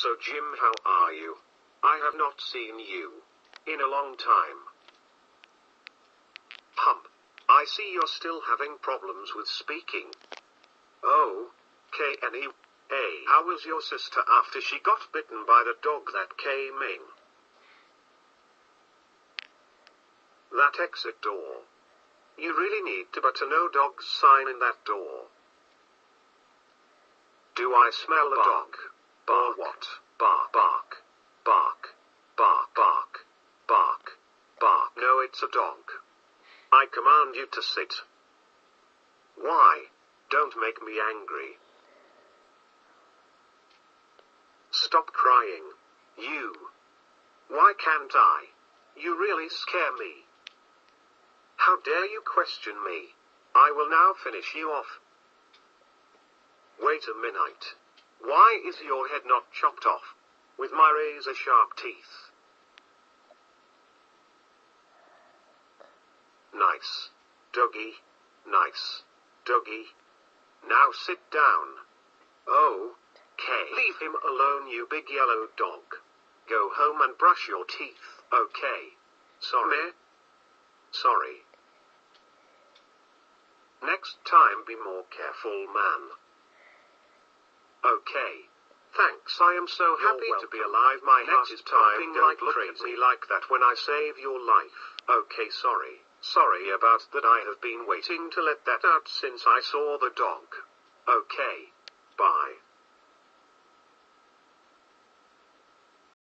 So Jim, how are you? I have not seen you in a long time. I see you're still having problems with speaking. Oh, Kenny. Hey, how was your sister after she got bitten by the dog that came in? That exit door. You really need to put a no dogs sign in that door. Do I smell a dog? Bark. What? Bark, bark, bark, bark, bark, bark, bark. No, it's a dog. I command you to sit. Why? Don't make me angry. Stop crying. You. Why can't I? You really scare me. How dare you question me? I will now finish you off. Wait a minute. Why is your head not chopped off? With my razor-sharp teeth. Nice. Doggy. Nice. Doggy. Now sit down. Okay. Leave him alone, you big yellow dog. Go home and brush your teeth, okay? Sorry. Sorry. Next time be more careful, man. Okay. Thanks, I am so happy to be alive. My heart is pumping like crazy. Look at me like that when I save your life. Okay, sorry. Sorry about that. I have been waiting to let that out since I saw the dog. Okay. Bye.